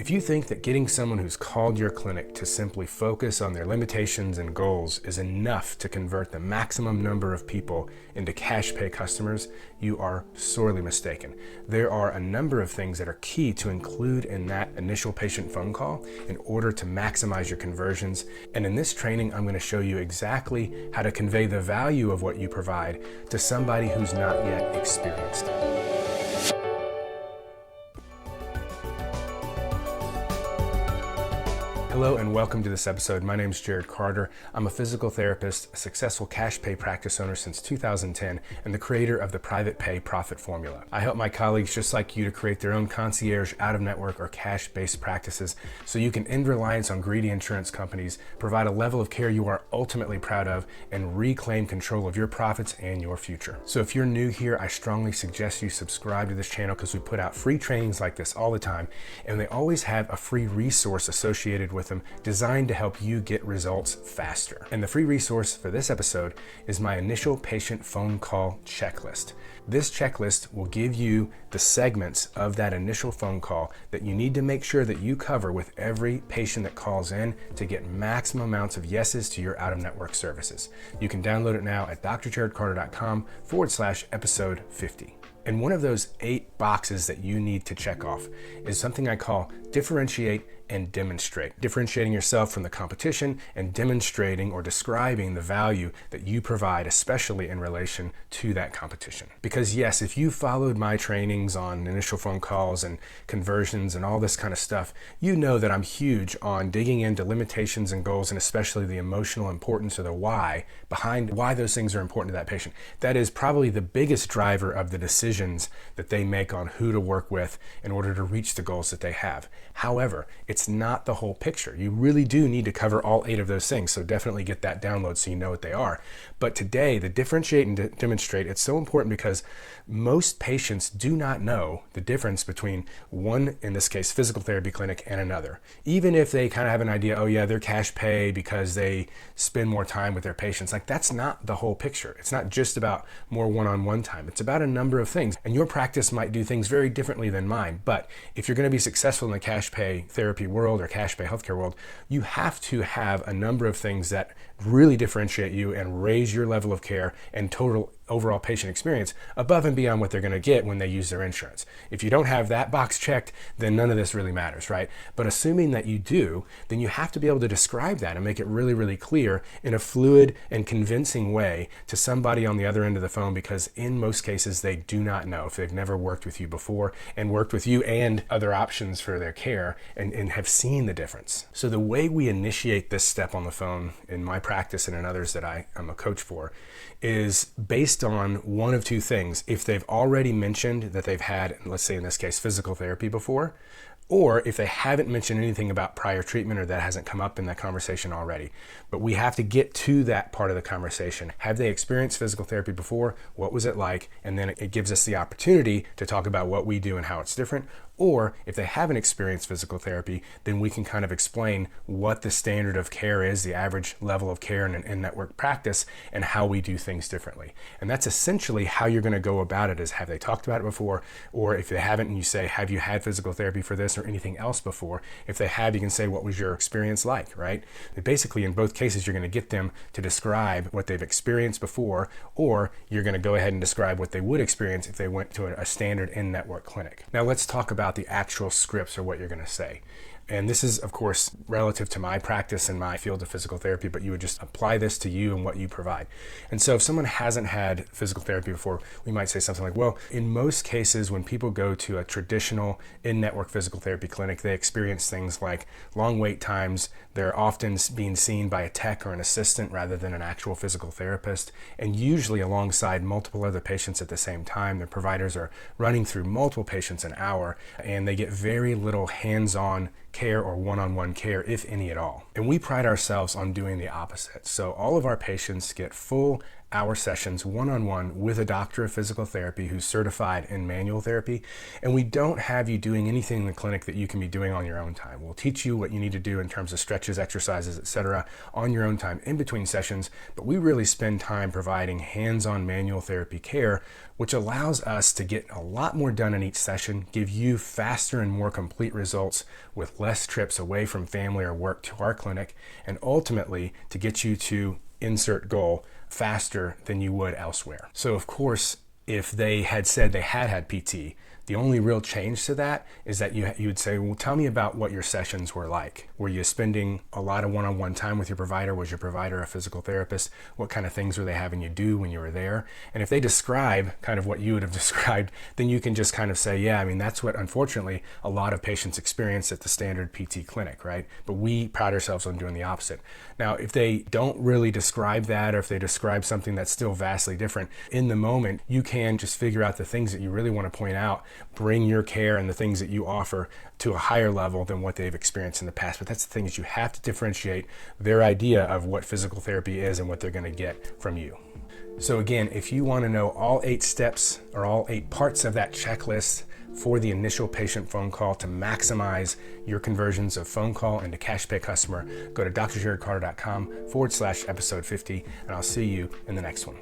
If you think that getting someone who's called your clinic to simply focus on their limitations and goals is enough to convert the maximum number of people into cash pay customers, you are sorely mistaken. There are a number of things that are key to include in that initial patient phone call in order to maximize your conversions. And in this training, I'm going to show you exactly how to convey the value of what you provide to somebody who's not yet experienced it. Hello and welcome to this episode. My name is Jarod Carter. I'm a physical therapist, a successful cash pay practice owner since 2010, and the creator of the private pay profit formula. I help my colleagues just like you to create their own concierge, out-of-network, or cash-based practices so you can end reliance on greedy insurance companies, provide a level of care you are ultimately proud of, and reclaim control of your profits and your future. So if you're new here, I strongly suggest you subscribe to this channel because we put out free trainings like this all the time, and they always have a free resource associated with them designed to help you get results faster. And the free resource for this episode is my initial patient phone call checklist. This checklist will give you the segments of that initial phone call that you need to make sure that you cover with every patient that calls in to get maximum amounts of yeses to your out-of-network services. You can download it now at drjarodcarter.com/episode 50. And one of those 8 boxes that you need to check off is something I call differentiate and demonstrate. Differentiating yourself from the competition and demonstrating or describing the value that you provide, especially in relation to that competition. Because yes, if you followed my trainings on initial phone calls and conversions and all this kind of stuff, you know that I'm huge on digging into limitations and goals, and especially the emotional importance or the why behind why those things are important to that patient. That is probably the biggest driver of the decisions that they make on who to work with in order to reach the goals that they have. However, it's not the whole picture. You really do need to cover all 8 of those things, so definitely get that download so you know what they are. But today, the differentiate and demonstrate, it's so important because most patients do not know the difference between one, in this case, physical therapy clinic, and another. Even if they kind of have an idea, oh yeah, they're cash pay because they spend more time with their patients. Like, that's not the whole picture. It's not just about more one-on-one time. It's about a number of things. And your practice might do things very differently than mine. But if you're going to be successful in the cash pay therapy world or cash pay healthcare world, you have to have a number of things that really differentiate you and raise your level of care and total overall patient experience above and beyond what they're going to get when they use their insurance. If you don't have that box checked, then none of this really matters, right? But assuming that you do, then you have to be able to describe that and make it really, really clear in a fluid and convincing way to somebody on the other end of the phone, because in most cases, they do not know if they've never worked with you before and worked with you and other options for their care and have seen the difference. So the way we initiate this step on the phone in my practice and in others that I'm a coach for is based on one of 2 things. If they've already mentioned that they've had, let's say in this case, physical therapy before, or if they haven't mentioned anything about prior treatment or that hasn't come up in that conversation already. But we have to get to that part of the conversation. Have they experienced physical therapy before? What was it like? And then it gives us the opportunity to talk about what we do and how it's different. Or if they haven't experienced physical therapy, then we can kind of explain what the standard of care is, the average level of care in an in-network practice, and how we do things differently. And that's essentially how you're going to go about it, is have they talked about it before? Or if they haven't, and you say, have you had physical therapy for this or anything else before? If they have, you can say, what was your experience like, right? And basically, in both cases, you're going to get them to describe what they've experienced before, or you're going to go ahead and describe what they would experience if they went to a standard in-network clinic. Now let's talk about the actual scripts or what you're going to say. And this is, of course, relative to my practice and my field of physical therapy, but you would just apply this to you and what you provide. And so if someone hasn't had physical therapy before, we might say something like, well, in most cases, when people go to a traditional in-network physical therapy clinic, they experience things like long wait times. They're often being seen by a tech or an assistant rather than an actual physical therapist, and usually alongside multiple other patients at the same time. Their providers are running through multiple patients an hour, and they get very little hands-on care or one-on-one care, if any at all. And we pride ourselves on doing the opposite. So all of our patients get full hour sessions one-on-one with a doctor of physical therapy who's certified in manual therapy. And we don't have you doing anything in the clinic that you can be doing on your own time. We'll teach you what you need to do in terms of stretches, exercises, etc. on your own time in between sessions, but we really spend time providing hands-on manual therapy care, which allows us to get a lot more done in each session, give you faster and more complete results with less trips away from family or work to our clinic, and ultimately to get you to insert goal faster than you would elsewhere. So of course, if they had said they had PT, the only real change to that is that you would say, well, tell me about what your sessions were like. Were you spending a lot of one-on-one time with your provider? Was your provider a physical therapist? What kind of things were they having you do when you were there? And if they describe kind of what you would have described, then you can just kind of say, yeah, I mean, that's what, unfortunately, a lot of patients experience at the standard PT clinic, right? But we pride ourselves on doing the opposite. Now, if they don't really describe that, or if they describe something that's still vastly different, in the moment, you can just figure out the things that you really want to point out, bring your care and the things that you offer to a higher level than what they've experienced in the past. But that's the thing, is you have to differentiate their idea of what physical therapy is and what they're going to get from you. So again, if you want to know all 8 steps or all 8 parts of that checklist for the initial patient phone call to maximize your conversions of phone call into cash pay customer, go to drjarodcarter.com/episode 50, and I'll see you in the next one.